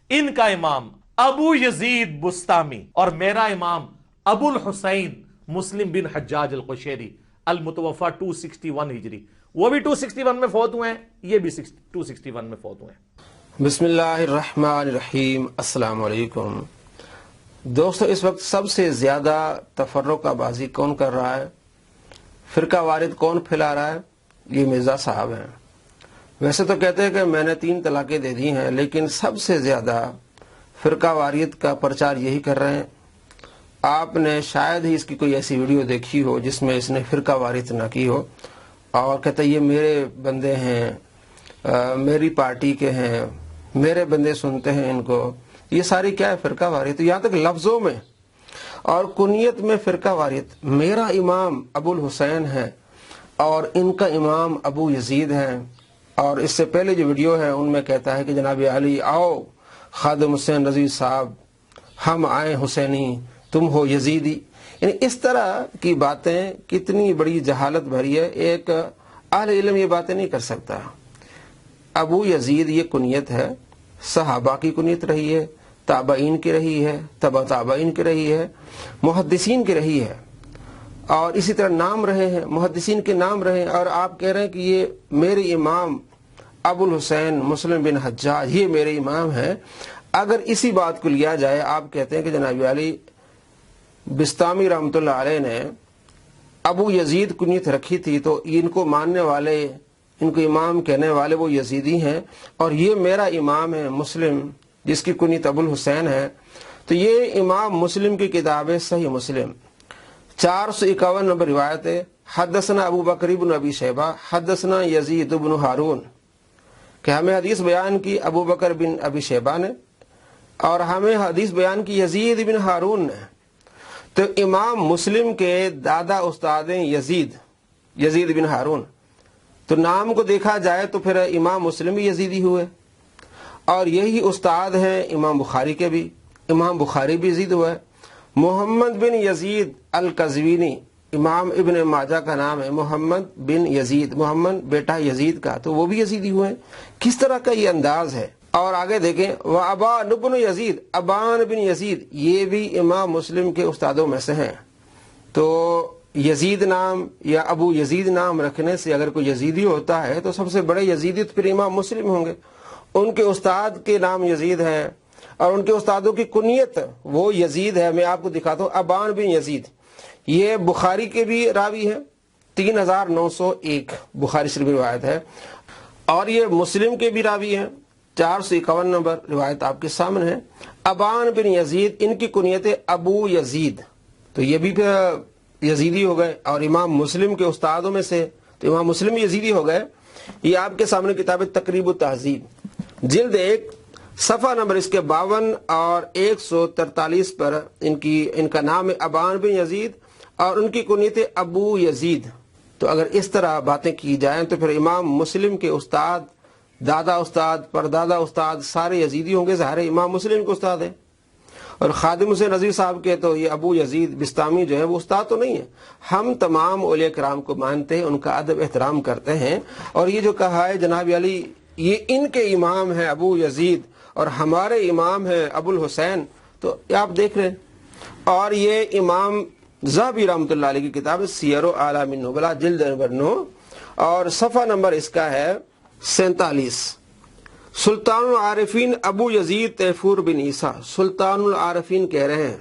ان کا امام ابو یزید بستامی اور میرا امام ابو الحسین مسلم بن حجاج القشیری المتوفا 261 ہجری، وہ بھی 261 میں فوت ہوئے ہیں، یہ بھی 261 میں فوت ہوئے ہیں۔ بسم اللہ الرحمن الرحیم۔ السلام علیکم دوستو، اس وقت سب سے زیادہ تفرقہ بازی کون کر رہا ہے، فرقہ وارث کون پھیلا رہا ہے؟ یہ مرزا صاحب ہیں۔ ویسے تو کہتے ہیں کہ میں نے 3 طلاقیں دے دی ہیں، لیکن سب سے زیادہ فرقہ واریت کا پرچار یہی کر رہے ہیں۔ آپ نے شاید ہی اس کی کوئی ایسی ویڈیو دیکھی ہو جس میں اس نے فرقہ واریت نہ کی ہو، اور کہتے یہ میرے بندے ہیں، میری پارٹی کے ہیں، میرے بندے سنتے ہیں ان کو۔ یہ ساری کیا ہے؟ فرقہ واریت۔ یہاں تک لفظوں میں اور کنیت میں فرقہ واریت۔ میرا امام ابو الحسین ہے اور ان کا امام ابو یزید ہیں، اور اس سے پہلے جو ویڈیو ہے ان میں کہتا ہے کہ جناب علی آؤ خادم حسین رضوی صاحب، ہم آئے حسینی، تم ہو یزیدی۔ یعنی اس طرح کی باتیں کتنی بڑی جہالت بھری ہے، ایک اہل علم یہ باتیں نہیں کر سکتا۔ ابو یزید یہ کنیت ہے، صحابہ کی کنیت رہی ہے، تابعین کی رہی ہے، تبع تابعین کی رہی ہے، محدثین کی رہی ہے، اور اسی طرح نام رہے ہیں، محدثین کے نام رہے ہیں، اور آپ کہہ رہے ہیں کہ یہ میرے امام ابو الحسین مسلم بن حجاج یہ میرے امام ہیں۔ اگر اسی بات کو لیا جائے، آپ کہتے ہیں کہ جناب علی بستامی رحمۃ اللہ علیہ نے ابو یزید کنیت رکھی تھی، تو ان کو ماننے والے، ان کو امام کہنے والے وہ یزیدی ہیں، اور یہ میرا امام ہے مسلم جس کی کنیت ابو الحسین ہے۔ تو یہ امام مسلم کی کتاب ہے صحیح مسلم، 451 نمبر روایت ہے۔ حدثنا ابو بکر بن ابی شیبہ حدثنا یزید بن ہارون، کہ ہمیں حدیث بیان کی ابو بکر بن ابی شیبہ نے، اور ہمیں حدیث بیان کی یزید بن ہارون نے۔ تو امام مسلم کے دادا استاد ہیں یزید بن ہارون، تو نام کو دیکھا جائے تو پھر امام مسلم بھی یزیدی ہوئے، اور یہی استاد ہیں امام بخاری کے بھی، امام بخاری بھی یزید ہوئے۔ محمد بن یزید القزوینی، امام ابن ماجہ کا نام ہے محمد بن یزید، محمد بیٹا یزید کا، تو وہ بھی یزیدی ہوئے۔ کس طرح کا یہ انداز ہے! اور آگے دیکھیں، وَأَبَانُ بْنُ یزید، ابان بن یزید یہ بھی امام مسلم کے استادوں میں سے ہیں۔ تو یزید نام یا ابو یزید نام رکھنے سے اگر کوئی یزیدی ہوتا ہے تو سب سے بڑے یزیدی تو پھر امام مسلم ہوں گے۔ ان کے استاد کے نام یزید ہے، اور ان کے استادوں کی کنیت وہ یزید ہے۔ میں آپ کو دکھاتا ہوں، ابان بن یزید یہ بخاری کے بھی راوی ہے، 3901 بخاری شریف روایت ہے، اور یہ مسلم کے بھی راوی ہیں، 451 نمبر روایت آپ کے سامنے ہے۔ ابان بن یزید ان کی کنیت ابو یزید، تو یہ بھی یزیدی ہو گئے، اور امام مسلم کے استادوں میں سے تو امام مسلم یزیدی ہو گئے۔ یہ آپ کے سامنے کتاب تقریب التہذیب جلد 1 صفحہ نمبر اس کے 52 اور 143 پر ان کا نام ہے ابان بن یزید، اور ان کی کنیت ابو یزید۔ تو اگر اس طرح باتیں کی جائیں تو پھر امام مسلم کے استاد، دادا استاد، پردادا استاد سارے یزیدی ہوں گے، ظاہر امام مسلم کے استاد ہیں۔ اور خادم حسین رضوی صاحب کے تو یہ ابو یزید بستامی جو ہے وہ استاد تو نہیں ہے۔ ہم تمام اولیاء کرام کو مانتے ہیں، ان کا ادب احترام کرتے ہیں، اور یہ جو کہا ہے جناب علی یہ ان کے امام ہیں ابو یزید اور ہمارے امام ہیں ابو الحسین، تو آپ دیکھ رہے ہیں۔ اور یہ امام ذہبی رحمۃ اللہ علیہ کی کتاب سیر اعلام النبلاء جلد نمبر 9 اور صفحہ نمبر اس کا ہے 47۔ سلطان العارفین ابو یزید تیفور بن عیسیٰ، سلطان العارفین کہہ رہے ہیں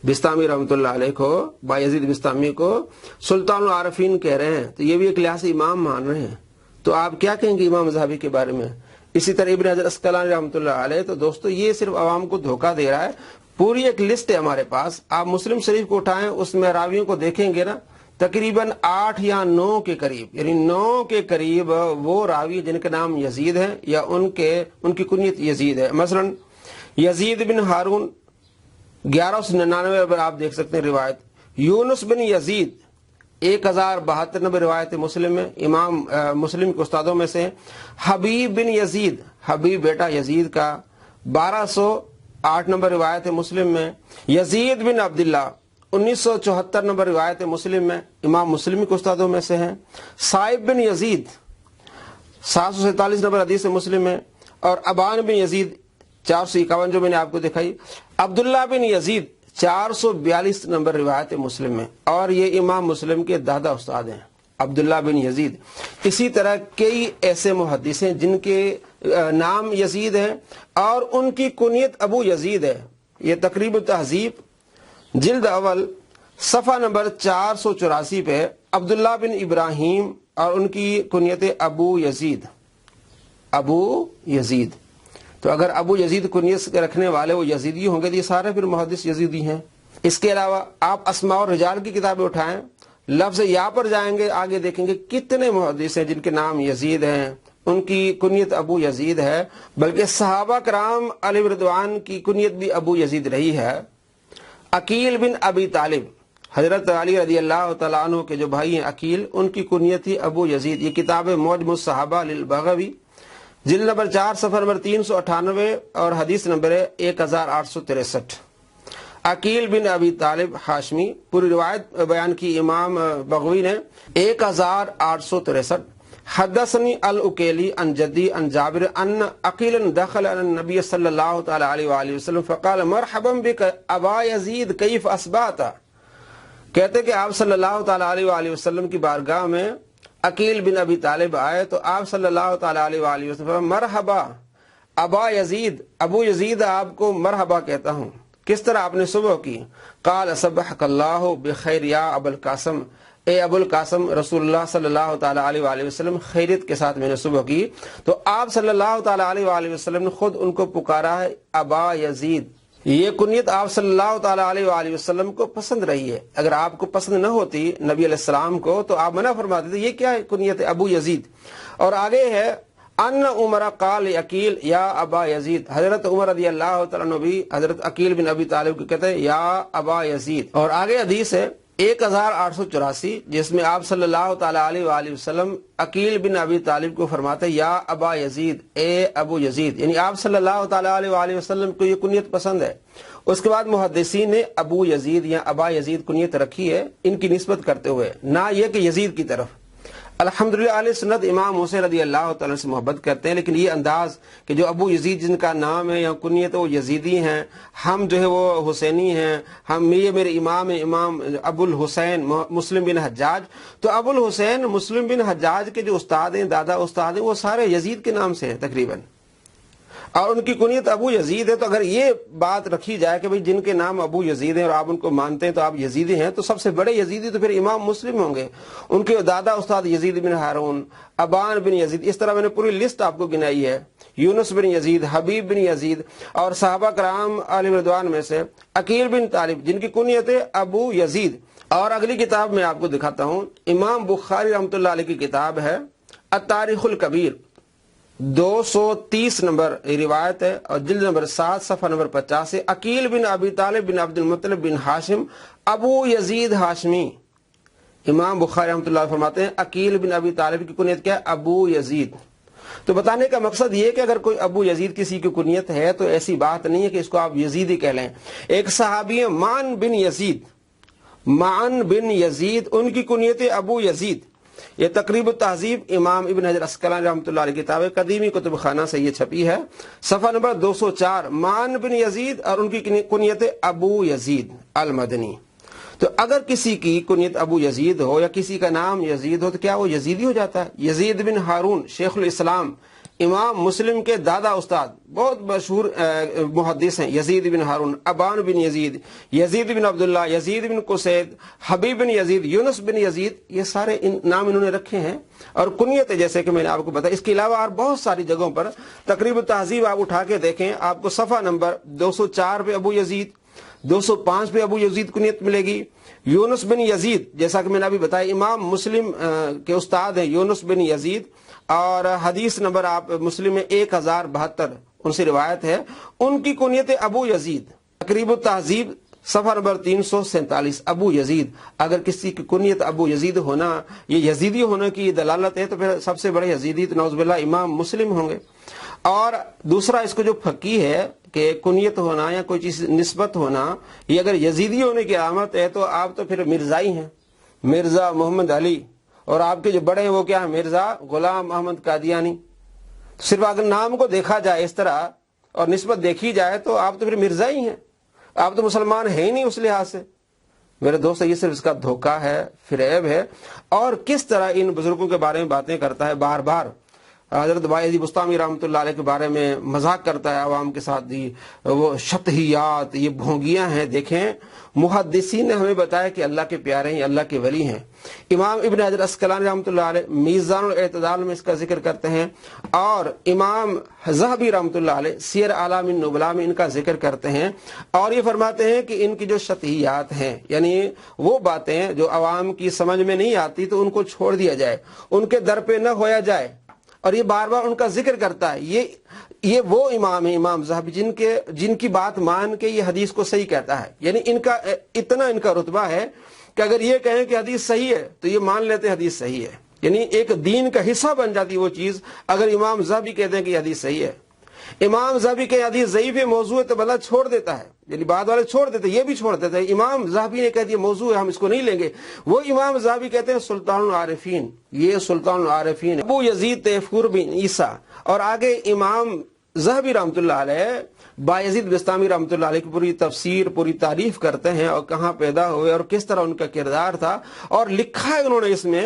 بستامی رحمۃ اللہ علیہ کو، با یزید بستامی کو سلطان العارفین کہہ رہے ہیں، تو یہ بھی ایک لحاظ سے امام مان رہے ہیں۔ تو آپ کیا کہیں گے امام ذہبی کے بارے میں؟ اسی طرح ابن حجر عسقلانی رحمۃ اللہ علیہ، تو دوستو یہ صرف عوام کو دھوکہ دے رہا ہے۔ پوری ایک لسٹ ہے ہمارے پاس، آپ مسلم شریف کو اٹھائیں، اس میں راویوں کو دیکھیں گے نا، تقریباً 8 یا 9 کے قریب، یعنی 9 کے قریب وہ راوی جن کے نام یزید ہیں یا ان کی کنیت یزید ہے۔ مثلا یزید بن ہارون 1199 پر آپ دیکھ سکتے ہیں روایت۔ یونس بن یزید 1072 نمبر روایت مسلم میں، امام مسلم کے استادوں میں سے۔ حبیب بن یزید، حبیب بیٹا یزید کا 1208 نمبر روایت مسلم میں۔ یزید بن عبداللہ 1974 نمبر روایت مسلم میں، امام مسلم کے استادوں میں سے ہیں۔ صائب بن یزید 747 نمبر حدیث مسلم میں، اور ابان بن یزید 451 جو میں نے آپ کو دکھائی. عبداللہ بن یزید 442 نمبر روایت مسلم میں, اور یہ امام مسلم کے دادا استاد ہیں عبداللہ بن یزید. اسی طرح کئی ایسے محدث ہیں جن کے نام یزید ہیں اور ان کی کنیت ابو یزید ہے. یہ تقریب التہذیب جلد اول صفحہ نمبر 484 پہ عبداللہ بن ابراہیم اور ان کی کنیت ابو یزید. ابو یزید, تو اگر ابو یزید کنیت رکھنے والے وہ یزیدی ہوں گے تو یہ سارے پھر محدث یزیدی ہیں. اس کے علاوہ آپ اسماء اور رجال کی کتابیں اٹھائیں, لفظ یا پر جائیں گے, آگے دیکھیں گے کتنے محدث ہیں جن کے نام یزید ہیں, ان کی کنیت ابو یزید ہے. بلکہ صحابہ کرام علیہ رضوان کی کنیت بھی ابو یزید رہی ہے. عقیل بن ابی طالب, حضرت علی رضی اللہ تعالیٰ عنہ کے جو بھائی ہیں عقیل, ان کی کنیت تھی ابو یزید. یہ کتاب معجم الصحابہ للبغوی جلد نمبر 4 صفحہ نمبر 398 اور حدیث نمبر 1863. عقیل بن ابی طالب ہاشمی, پوری روایت بیان کی امام بغوی نے 1863. حدثنی الاکیلی عن جدی عن جابر ان عقیل دخل علی النبی صلی اللہ تعالی علیہ وآلہ وسلم فقال مرحبا بک ابا یزید کیف اصبحت. کہتے کہ آپ صلی اللہ تعالی علیہ وآلہ وسلم کی بارگاہ میں عقیل بن ابی طالب آئے تو آپ صلی اللہ تعالی علیہ وآلہ وسلم مرحبا ابا یزید, ابو یزید آپ کو مرحبا کہتا ہوں. کس طرح آپ نے صبح کی؟ قال صبحک اللہ بخیر یا ابو القاسم, اے ابو القاسم رسول اللہ صلی اللہ تعالی علیہ وآلہ وسلم خیریت کے ساتھ میں نے صبح کی. تو آپ صلی اللہ تعالی علیہ وآلہ وسلم نے خود ان کو پکارا ہے ابا یزید. یہ کنیت آپ صلی اللہ تعالی علیہ وآلہ وسلم کو پسند رہی ہے. اگر آپ کو پسند نہ ہوتی نبی علیہ السلام کو تو آپ منع فرماتے تھے, یہ کیا ہے کنیت ابو یزید. اور آگے ہے ان عمر قال عقیل یا ابا یزید, حضرت عمر رضی اللہ تعالیٰ عنہ بھی حضرت عقیل بن ابی طالب کو کہتے ہیں یا ابا یزید. اور آگے حدیث ہے 1884 جس میں آپ صلی اللہ تعالی علیہ وآلہ وسلم عقیل بن ابی طالب کو فرماتے یا ابا یزید, اے ابو یزید, یعنی آپ صلی اللہ تعالی علیہ وآلہ وسلم کو یہ کنیت پسند ہے. اس کے بعد محدثین نے ابو یزید یا ابا یزید کنیت رکھی ہے ان کی نسبت کرتے ہوئے, نہ یہ کہ یزید کی طرف. الحمدللہ اہل سنت امام حسین رضی اللہ تعالیٰ سے محبت کرتے ہیں, لیکن یہ انداز کہ جو ابو یزید جن کا نام ہے یا کنیت وہ یزیدی ہیں, ہم جو ہے وہ حسینی ہیں, ہم یہ میرے امام امام ابو الحسین مسلم بن حجاج. تو ابو الحسین مسلم بن حجاج کے جو استاد ہیں, دادا استاد ہیں, وہ سارے یزید کے نام سے ہیں تقریباً, اور ان کی کنیت ابو یزید ہے. تو اگر یہ بات رکھی جائے کہ بھئی جن کے نام ابو یزید ہیں اور آپ ان کو مانتے ہیں تو آپ یزیدی ہیں, تو سب سے بڑے یزیدی تو پھر امام مسلم ہوں گے. ان کے دادا استاد یزید بن ہارون, ابان بن یزید, اس طرح میں نے پوری لسٹ آپ کو گنائی ہے. یونس بن یزید, حبیب بن یزید, اور صحابہ کرام علیہ رضوان میں سے عقیل بن طالب جن کی کنیت ہے ابو یزید. اور اگلی کتاب میں آپ کو دکھاتا ہوں, امام بخاری رحمۃ اللہ علیہ کی کتاب ہے التاریخ الکبیر, 230 نمبر روایت ہے اور جلد نمبر 7 صفحہ نمبر 50 سے عقیل بن ابی طالب بن عبد المطلب بن ہاشم ابو یزید ہاشمی. امام بخاری رحمۃ اللہ فرماتے ہیں عقیل بن ابی طالب کی کنیت کیا ہے ابو یزید. تو بتانے کا مقصد یہ کہ اگر کوئی ابو یزید کسی کی کنیت ہے تو ایسی بات نہیں ہے کہ اس کو آپ یزیدی کہہ لیں. ایک صحابی ہے معن بن یزید, معن بن یزید, ان کی کنیت ابو یزید. یہ تقریب التہذیب امام ابن حجر عسقلانی رحمۃ اللہ علیہ کتاب قدیمی کتب خانہ سے یہ چھپی ہے, صفحہ نمبر 204. معن بن یزید اور ان کی کنیت ابو یزید المدنی. تو اگر کسی کی کنیت ابو یزید ہو یا کسی کا نام یزید ہو تو کیا وہ یزیدی ہو جاتا ہے؟ یزید بن ہارون شیخ الاسلام امام مسلم کے دادا استاد, بہت مشہور محدث ہیں, یزید بن ہارون, ابان بن یزید, یزید بن عبداللہ, یزید بن قسید, حبیب بن یزید, یونس بن یزید, یہ سارے نام انہوں نے رکھے ہیں. اور کنیت جیسے کہ میں نے آپ کو بتایا, اس کے علاوہ اور بہت ساری جگہوں پر تقریب التہذیب آپ اٹھا کے دیکھیں, آپ کو صفحہ نمبر 204 پہ ابو یزید, 205 پہ ابو یزید کنیت ملے گی. یونس بن یزید جیسا کہ میں نے ابھی بتایا امام مسلم کے استاد ہیں یونس بن یزید, اور حدیث نمبر آپ مسلم میں 1072 ان سے روایت ہے, ان کی کنیت ابو یزید. تقریب التہذیب صفحہ نمبر 347 ابو یزید. اگر کسی کی کنیت ابو یزید ہونا یہ یزیدی ہونے کی دلالت ہے تو پھر سب سے بڑے یزیدی تو نعوذ باللہ امام مسلم ہوں گے. اور دوسرا اس کو جو فقی ہے کہ کنیت ہونا یا کوئی چیز نسبت ہونا یہ اگر یزیدی ہونے کی علامت ہے تو آپ تو پھر مرزائی ہیں, مرزا محمد علی, اور آپ کے جو بڑے ہیں وہ کیا ہیں, مرزا غلام احمد قادیانی. صرف اگر نام کو دیکھا جائے اس طرح اور نسبت دیکھی جائے تو آپ تو پھر مرزا ہی ہیں، آپ تو مسلمان ہیں ہی نہیں اس لحاظ سے۔ میرے دوست یہ صرف اس کا دھوکہ ہے، فریب ہے، اور کس طرح ان بزرگوں کے بارے میں باتیں کرتا ہے بار بار۔ حضرت بایزید بستامی رحمۃ اللہ علیہ کے بارے میں مذاق کرتا ہے عوام کے ساتھ، وہ شطحیات، یہ بھونگیاں ہیں۔ دیکھیں محدثین نے ہمیں بتایا کہ اللہ کے پیارے ہیں، اللہ کے ولی ہیں۔ امام ابن حجر عسقلانی رحمۃ اللہ علیہ میزان الاعتدال میں اس کا ذکر کرتے ہیں، اور امام ذہبی رحمۃ اللہ علیہ سیر اعلام النبلاء میں ان کا ذکر کرتے ہیں، اور یہ فرماتے ہیں کہ ان کی جو شطحیات ہیں، یعنی وہ باتیں جو عوام کی سمجھ میں نہیں آتی تو ان کو چھوڑ دیا جائے، ان کے در پہ نہ ہویا جائے، اور یہ بار بار ان کا ذکر کرتا ہے۔ یہ وہ امام ہیں، امام ذہبی، جن کی بات مان کے یہ حدیث کو صحیح کہتا ہے۔ یعنی ان کا رتبہ ہے کہ اگر یہ کہیں کہ حدیث صحیح ہے تو یہ مان لیتے ہیں حدیث صحیح ہے، یعنی ایک دین کا حصہ بن جاتی وہ چیز اگر امام ذہبی کہتے ہیں کہ یہ حدیث صحیح ہے۔ امام ذہبی کے حدیث ضعیف ہے، موضوع ہے تو بندہ چھوڑ دیتا ہے، یعنی بعد والے چھوڑ دیتے، یہ بھی چھوڑ دیتے ہیں۔ امام ذہبی نے کہہ دیا موضوع ہے، ہم اس کو نہیں لیں گے، وہ امام ذہبی کہتے ہیں سلطان العارفین، یہ سلطان العارفین ابو یزید تیفور بن عیسیٰ۔ اور آگے امام ذہبی رحمۃ اللہ علیہ بایزید بستامی رحمۃ اللہ علیہ کی پوری تفسیر، پوری تعریف کرتے ہیں، اور کہاں پیدا ہوئے اور کس طرح ان کا کردار تھا، اور لکھا ہے انہوں نے اس میں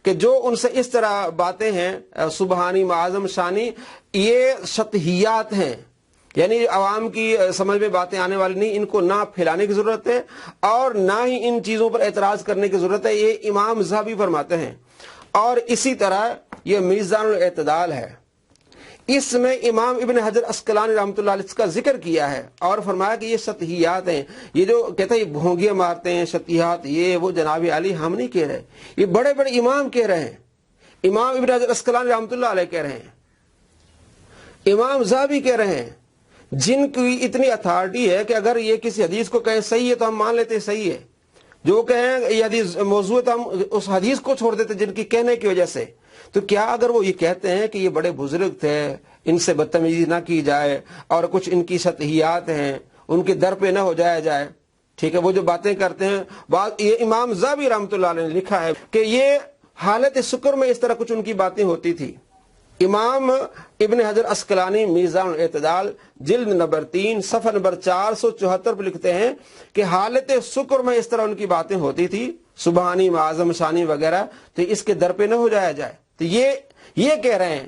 کہ جو ان سے اس طرح باتیں ہیں سبحانی معظم شانی، یہ شطحیات ہیں، یعنی عوام کی سمجھ میں باتیں آنے والی نہیں، ان کو نہ پھیلانے کی ضرورت ہے اور نہ ہی ان چیزوں پر اعتراض کرنے کی ضرورت ہے، یہ امام ذہبی فرماتے ہیں۔ اور اسی طرح یہ میزان الاعتدال ہے، اس میں امام ابن حجر عسقلانی رحمۃ اللہ علیہ کا ذکر کیا ہے اور فرمایا کہ یہ شطحیات ہیں، یہ جو کہتے ہیں یہ بھونگیاں مارتے ہیں شطحیات، یہ وہ جناب علی ہم نہیں کہہ رہے، یہ بڑے بڑے امام کہہ رہے ہیں، امام ابن حجر عسقلانی رحمۃ اللہ علیہ کہہ رہے ہیں، امام ذہبی کہہ رہے ہیں، جن کی اتنی اتھارٹی ہے کہ اگر یہ کسی حدیث کو کہیں صحیح ہے تو ہم مان لیتے ہیں صحیح ہے، جو کہیں یہ حدیث موضوع ہے تو ہم اس حدیث کو چھوڑ دیتے جن کی کہنے کی وجہ سے۔ تو کیا اگر وہ یہ کہتے ہیں کہ یہ بڑے بزرگ تھے، ان سے بدتمیزی نہ کی جائے اور کچھ ان کی شطحیات ہیں، ان کے در پہ نہ ہو جایا جائے، ٹھیک ہے، وہ جو باتیں کرتے ہیں، یہ امام ذہبی رحمۃ اللہ علیہ نے لکھا ہے کہ یہ حالت سکر میں اس طرح کچھ ان کی باتیں ہوتی تھی۔ امام ابن حجر عسقلانی میزان الاعتدال جلد نمبر 3 صفحہ نمبر 474 پر لکھتے ہیں کہ حالت سکر میں اس طرح ان کی باتیں ہوتی تھی، سبحانی معظم شانی وغیرہ، تو اس کے در پہ نہ ہو جایا جائے۔ تو یہ کہہ رہے ہیں،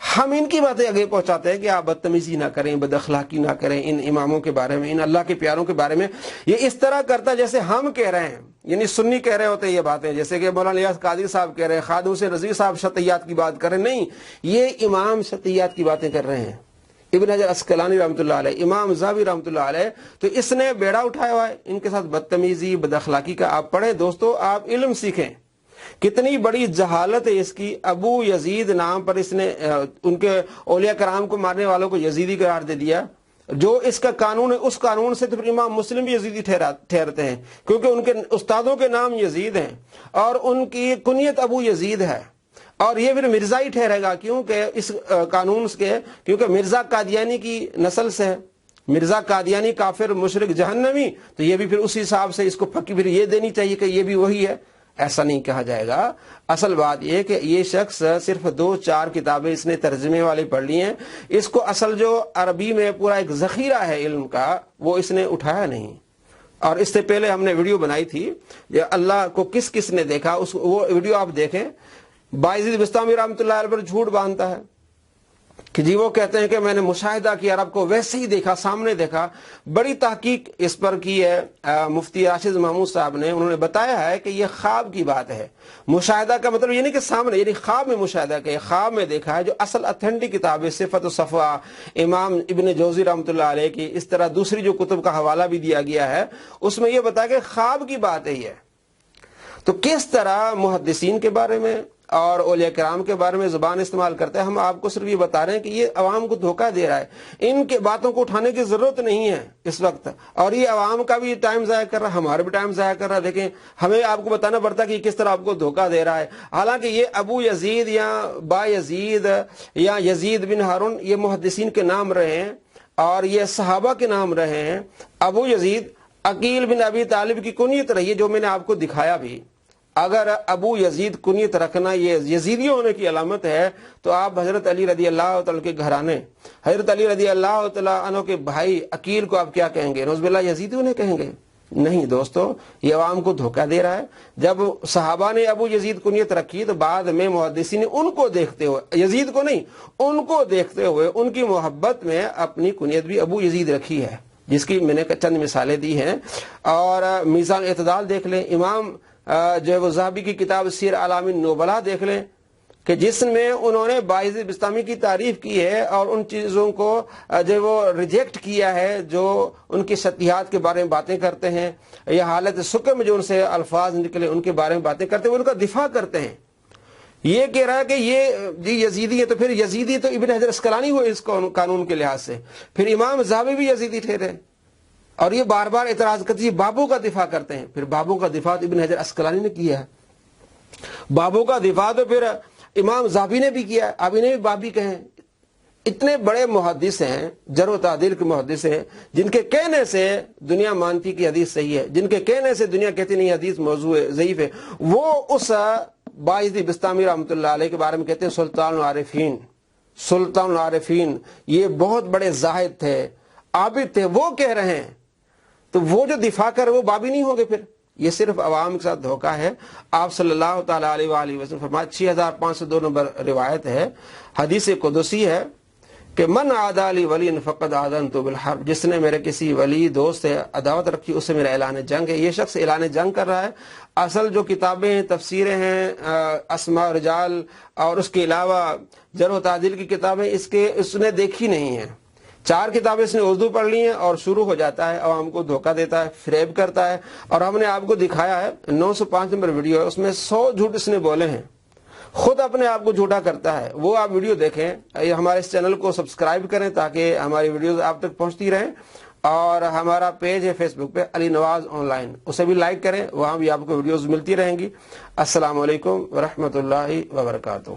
ہم ان کی باتیں آگے پہنچاتے ہیں کہ آپ بدتمیزی نہ کریں، بد اخلاقی نہ کریں ان اماموں کے بارے میں، ان اللہ کے پیاروں کے بارے میں۔ یہ اس طرح کرتا ہے جیسے ہم کہہ رہے ہیں، یعنی سنی کہہ رہے ہوتے ہیں یہ باتیں، جیسے کہ مولانا الیاس قادری صاحب کہہ رہے ہیں، خادم حسین رضوی صاحب شطحیات کی بات کر رہے ہیں، نہیں، یہ امام شطحیات کی باتیں کر رہے ہیں، ابن حجر عسقلانی رحمۃ اللہ علیہ، امام ذہبی رحمۃ اللہ علیہ۔ تو اس نے بیڑا اٹھایا ہوا ہے ان کے ساتھ بدتمیزی، بد اخلاقی کا۔ آپ پڑھیں دوستو، آپ علم سیکھیں، کتنی بڑی جہالت ہے اس کی۔ ابو یزید نام پر اس نے ان کے اولیاء کرام کو مارنے والوں کو یزیدی قرار دے دیا، جو اس کا قانون ہے، اس قانون سے تو پھر امام مسلم بھی یزیدی ٹھہرتے ہیں، کیونکہ ان کے استادوں کے نام یزید ہیں اور ان کی کنیت ابو یزید ہے، اور یہ پھر مرزا ہی ٹھہرے گا، کیونکہ اس قانون کے، کیونکہ مرزا قادیانی کی نسل سے ہے، مرزا قادیانی کافر مشرک جہنمی، تو یہ بھی پھر اسی حساب سے اس کو پکی پھر یہ دینی چاہیے کہ یہ بھی وہی ہے۔ ایسا نہیں کہا جائے گا۔ اصل بات یہ کہ یہ شخص صرف 2-4 کتابیں اس نے ترجمے والے پڑھ لی ہیں، اس کو اصل جو عربی میں پورا ایک ذخیرہ ہے علم کا وہ اس نے اٹھایا نہیں۔ اور اس سے پہلے ہم نے ویڈیو بنائی تھی کہ اللہ کو کس کس نے دیکھا، وہ ویڈیو آپ دیکھیں۔ بایزید بستامی رحمۃ اللہ علیہ پر جھوٹ باندھتا ہے کہ جی وہ کہتے ہیں کہ میں نے مشاہدہ کیا، عرب کو ویسے ہی دیکھا، سامنے دیکھا۔ بڑی تحقیق اس پر کی ہے مفتی راشد محمود صاحب نے، انہوں نے بتایا ہے کہ یہ خواب کی بات ہے۔ مشاہدہ کا مطلب یہ نہیں کہ سامنے، یعنی خواب میں مشاہدہ کیا، خواب میں دیکھا ہے۔ جو اصل اتھینٹک کتاب ہے صفت و صفوہ امام ابن جوزی رحمۃ اللہ علیہ کی، اس طرح دوسری جو کتب کا حوالہ بھی دیا گیا ہے، اس میں یہ بتایا کہ خواب کی بات ہے یہ۔ تو کس طرح محدثین کے بارے میں اور اولیاء کرام کے بارے میں زبان استعمال کرتا ہے، ہم آپ کو صرف یہ بتا رہے ہیں کہ یہ عوام کو دھوکہ دے رہا ہے، ان کے باتوں کو اٹھانے کی ضرورت نہیں ہے اس وقت، اور یہ عوام کا بھی ٹائم ضائع کر رہا ہے، ہمارا بھی ٹائم ضائع کر رہا ہے۔ دیکھیں، ہمیں آپ کو بتانا پڑتا ہے کہ کس طرح آپ کو دھوکہ دے رہا ہے، حالانکہ یہ ابو یزید یا با یزید یا یزید بن ہارون یہ محدثین کے نام رہے ہیں اور یہ صحابہ کے نام رہے ہیں۔ ابو یزید عقیل بن ابی طالب کی کنیت رہی ہے، جو میں نے آپ کو دکھایا بھی۔ اگر ابو یزید کنیت رکھنا یہ یزیدی ہونے کی علامت ہے تو آپ حضرت علی رضی اللہ تعالیٰ کے گھرانے، حضرت علی رضی اللہ تعالیٰ عنہ کے بھائی عقیل کو آپ کیا کہیں گے؟ نعوذ باللہ یزیدی انہیں کہیں گے؟ نہیں دوستو، یہ عوام کو دھوکہ دے رہا ہے۔ جب صحابہ نے ابو یزید کنیت رکھی تو بعد میں محدثین نے ان کو دیکھتے ہوئے، یزید کو نہیں، ان کو دیکھتے ہوئے ان کی محبت میں اپنی کنیت بھی ابو یزید رکھی ہے، جس کی میں نے چند مثالیں دی ہیں۔ اور میزان اعتدال دیکھ لیں، امام جو ہے وہ ذہبی کی کتاب سیر اعلام النبلاء دیکھ لیں کہ جس میں انہوں نے باعث بستامی کی تعریف کی ہے اور ان چیزوں کو جو وہ ریجیکٹ کیا ہے جو ان کی شتیہات کے بارے میں باتیں کرتے ہیں، یا حالت سکر میں جو ان سے الفاظ نکلے ان کے بارے میں باتیں کرتے ہیں، وہ ان کا دفاع کرتے ہیں۔ یہ کہہ رہا ہے کہ یہ یزیدی ہے، تو پھر یزیدی تو ابن حجر اسقلانی ہوئے اس قانون کے لحاظ سے، پھر امام ذہبی بھی یزیدی ٹھہرے، اور یہ بار بار اعتراض کرتے ہیں، بابوں کا دفاع کرتے ہیں۔ پھر بابوں کا دفاع تو ابن حجر اسقلانی نے کیا ہے، بابوں کا دفاع تو پھر امام ذہبی نے بھی کیا ہے، اب انہیں بھی بابی کہیں۔ اتنے بڑے محدث ہیں، جرح و تعدیل کے محدث ہیں، جن کے کہنے سے دنیا مانتی کہ حدیث صحیح ہے، جن کے کہنے سے دنیا کہتی نہیں حدیث موضوع ہے، ضعیف ہے، وہ اس باعث بستامی رحمۃ اللہ علیہ کے بارے میں کہتے ہیں سلطان العارفین، سلطان العارفین، یہ بہت بڑے زاہد تھے، عابد تھے، وہ کہہ رہے ہیں، تو وہ جو دفاع کر وہ بابی نہیں ہوں گے؟ پھر یہ صرف عوام کے ساتھ دھوکہ ہے۔ آپ صلی اللہ تعالیٰ علیہ وآلہ وسلم فرمایا، 6502 نمبر روایت ہے، حدیث قدسی ہے کہ من عادى لي وليا فقد آذنت بالحرب، جس نے میرے کسی ولی دوست سے عداوت رکھی اس سے میرا اعلان جنگ ہے۔ یہ شخص اعلان جنگ کر رہا ہے۔ اصل جو کتابیں تفسیریں ہیں، اسماء رجال اور اس کے علاوہ جرح و تعدیل کی کتابیں اس نے دیکھی نہیں ہیں۔ 4 کتابیں اس نے اردو پڑھ لی ہیں اور شروع ہو جاتا ہے، عوام کو دھوکہ دیتا ہے، فریب کرتا ہے۔ اور ہم نے آپ کو دکھایا ہے 905 نمبر ویڈیو ہے، اس میں 100 جھوٹ اس نے بولے ہیں، خود اپنے آپ کو جھوٹا کرتا ہے، وہ آپ ویڈیو دیکھیں۔ ہمارے اس چینل کو سبسکرائب کریں تاکہ ہماری ویڈیوز آپ تک پہنچتی رہیں، اور ہمارا پیج ہے فیس بک پہ علی نواز آن لائن، اسے بھی لائک کریں، وہاں بھی آپ کو ویڈیوز ملتی رہیں گی۔ السلام علیکم ورحمۃ اللہ وبرکاتہ۔